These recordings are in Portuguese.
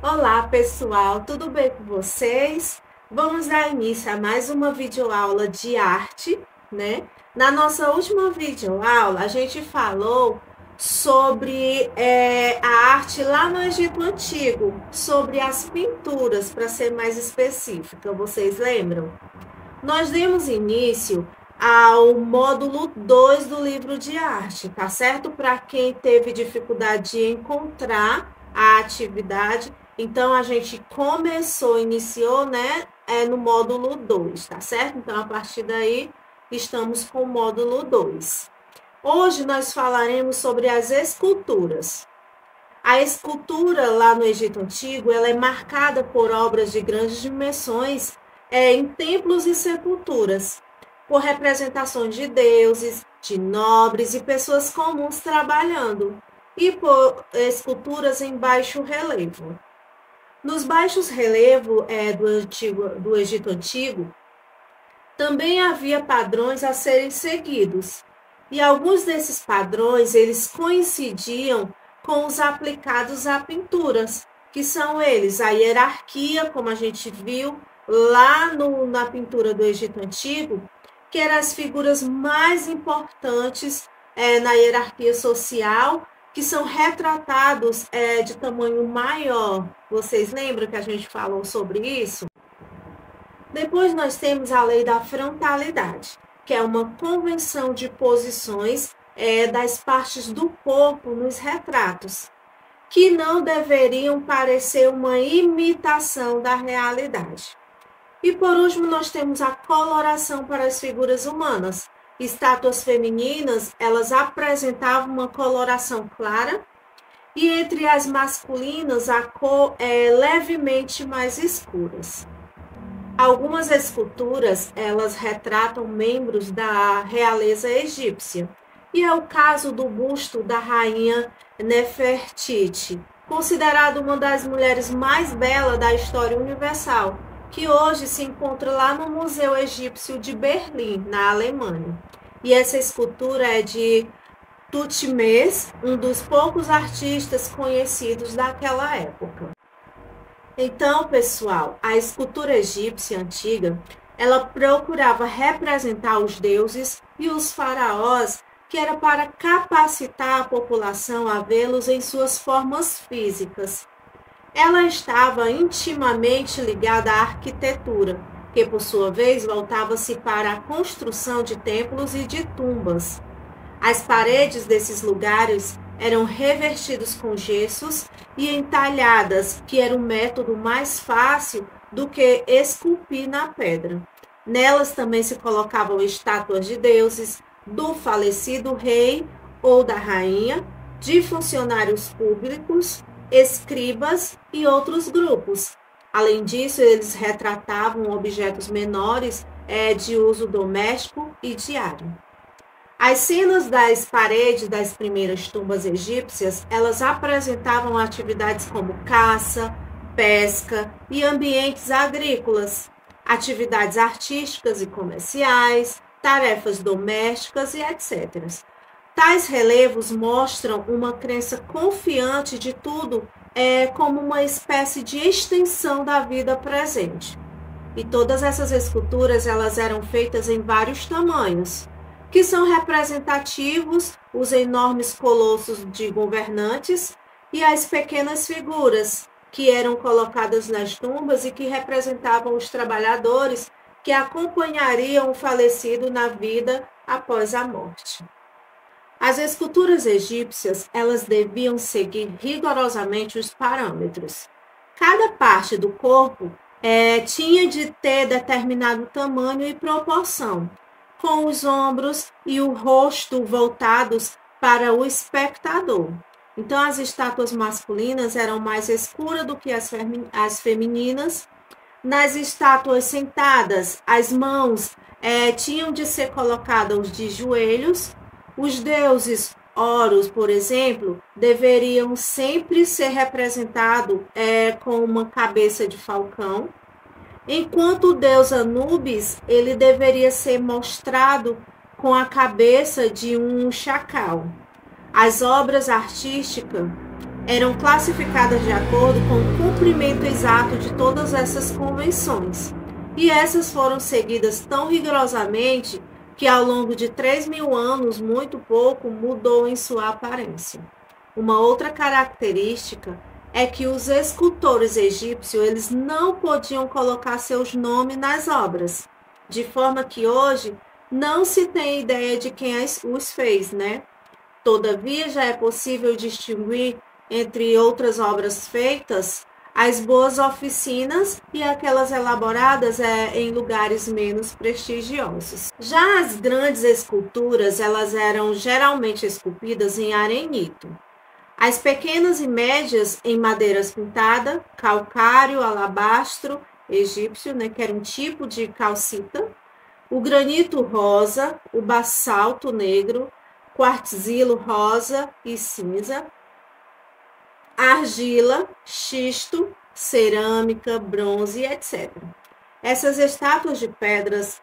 Olá pessoal, tudo bem com vocês? Vamos dar início a mais uma videoaula de arte, né? Na nossa última videoaula, a gente falou sobre a arte lá no Egito Antigo, sobre as pinturas, para ser mais específica, vocês lembram? Nós demos início ao módulo 2 do livro de arte, tá certo? Para quem teve dificuldade de encontrar a atividade, então a gente iniciou, né, no módulo 2, tá certo? Então a partir daí estamos com o módulo 2. Hoje nós falaremos sobre as esculturas. A escultura lá no Egito Antigo, ela é marcada por obras de grandes dimensões em templos e sepulturas, por representações de deuses, de nobres e pessoas comuns trabalhando, e por esculturas em baixo relevo. Nos baixos relevos do Egito Antigo, também havia padrões a serem seguidos, e alguns desses padrões eles coincidiam com os aplicados a pinturas, que são eles a hierarquia, como a gente viu lá na pintura do Egito Antigo, que eram as figuras mais importantes na hierarquia social, que são retratados de tamanho maior. Vocês lembram que a gente falou sobre isso? Depois nós temos a lei da frontalidade, que é uma convenção de posições das partes do corpo nos retratos, que não deveriam parecer uma imitação da realidade. E por último, nós temos a coloração para as figuras humanas. Estátuas femininas, elas apresentavam uma coloração clara, e entre as masculinas, a cor é levemente mais escuras. Algumas esculturas, elas retratam membros da realeza egípcia. E é o caso do busto da rainha Nefertiti, considerada uma das mulheres mais belas da história universal, que hoje se encontra lá no Museu Egípcio de Berlim, na Alemanha. E essa escultura é de Tutmés, um dos poucos artistas conhecidos daquela época. Então, pessoal, a escultura egípcia antiga, ela procurava representar os deuses e os faraós, que era para capacitar a população a vê-los em suas formas físicas. Ela estava intimamente ligada à arquitetura, que por sua vez voltava-se para a construção de templos e de tumbas. As paredes desses lugares eram revestidos com gessos e entalhadas, que era um método mais fácil do que esculpir na pedra. Nelas também se colocavam estátuas de deuses, do falecido rei ou da rainha, de funcionários públicos, escribas e outros grupos. Além disso, eles retratavam objetos menores de uso doméstico e diário. As cenas das paredes das primeiras tumbas egípcias, elas apresentavam atividades como caça, pesca e ambientes agrícolas, atividades artísticas e comerciais, tarefas domésticas e etc. Tais relevos mostram uma crença confiante de tudo como uma espécie de extensão da vida presente. E todas essas esculturas, elas eram feitas em vários tamanhos, que são representativos os enormes colossos de governantes e as pequenas figuras que eram colocadas nas tumbas e que representavam os trabalhadores que acompanhariam o falecido na vida após a morte. As esculturas egípcias, elas deviam seguir rigorosamente os parâmetros. Cada parte do corpo tinha de ter determinado tamanho e proporção, com os ombros e o rosto voltados para o espectador. Então, as estátuas masculinas eram mais escuras do que as femininas. Nas estátuas sentadas, as mãos tinham de ser colocadas de joelhos. Os deuses Horus, por exemplo, deveriam sempre ser representados com uma cabeça de falcão, enquanto o deus Anubis, ele deveria ser mostrado com a cabeça de um chacal. As obras artísticas eram classificadas de acordo com o cumprimento exato de todas essas convenções. E essas foram seguidas tão rigorosamente que ao longo de 3.000 anos, muito pouco mudou em sua aparência. Uma outra característica é que os escultores egípcios eles não podiam colocar seus nomes nas obras, de forma que hoje não se tem ideia de quem os fez, né? Todavia, já é possível distinguir entre outras obras feitas as boas oficinas e aquelas elaboradas em lugares menos prestigiosos. Já as grandes esculturas, elas eram geralmente esculpidas em arenito. As pequenas e médias em madeiras pintada, calcário, alabastro, egípcio, né, que era um tipo de calcita, o granito rosa, o basalto negro, quartzilo rosa e cinza, argila, xisto, cerâmica, bronze, etc. Essas estátuas de pedras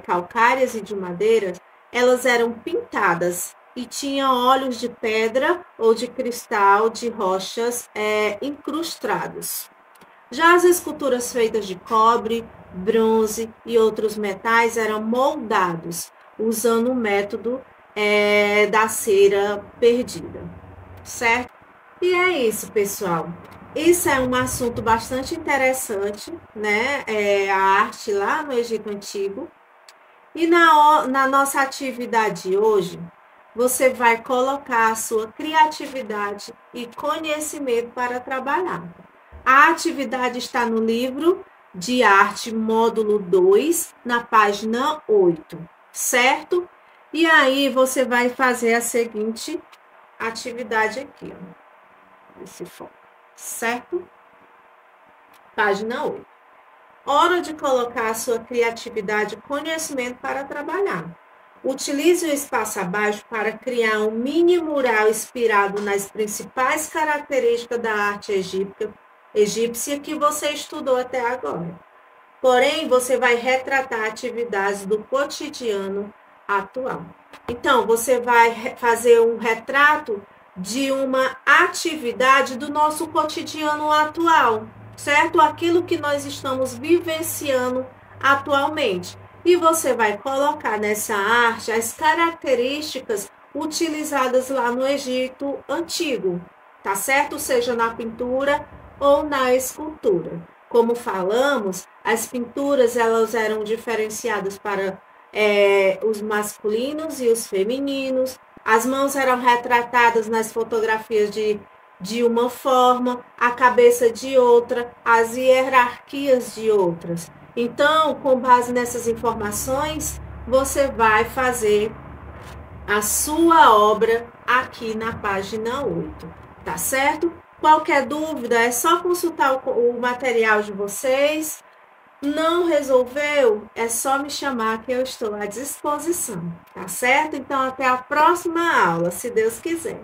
calcárias e de madeira, elas eram pintadas e tinham olhos de pedra ou de cristal de rochas incrustados. Já as esculturas feitas de cobre, bronze e outros metais eram moldados usando o método da cera perdida, certo? E é isso, pessoal. Isso é um assunto bastante interessante, né? A arte lá no Egito Antigo. E na nossa atividade hoje, você vai colocar a sua criatividade e conhecimento para trabalhar. A atividade está no livro de arte, módulo 2, na página 8, certo? E aí você vai fazer a seguinte atividade aqui, ó. Esse foco, certo? Página 8. Hora de colocar a sua criatividade e conhecimento para trabalhar. Utilize o espaço abaixo para criar um mini mural inspirado nas principais características da arte egípcia que você estudou até agora. Porém, você vai retratar atividades do cotidiano atual. Então, você vai fazer um retrato de uma atividade do nosso cotidiano atual, certo? Aquilo que nós estamos vivenciando atualmente. E você vai colocar nessa arte as características utilizadas lá no Egito Antigo, tá certo? Seja na pintura ou na escultura. Como falamos, as pinturas elas eram diferenciadas para os masculinos e os femininos. As mãos eram retratadas nas fotografias de uma forma, a cabeça de outra, as hierarquias de outras. Então, com base nessas informações, você vai fazer a sua obra aqui na página 8, tá certo? Qualquer dúvida, é só consultar o material de vocês. Não resolveu? É só me chamar que eu estou à disposição, tá certo? Então, até a próxima aula, se Deus quiser.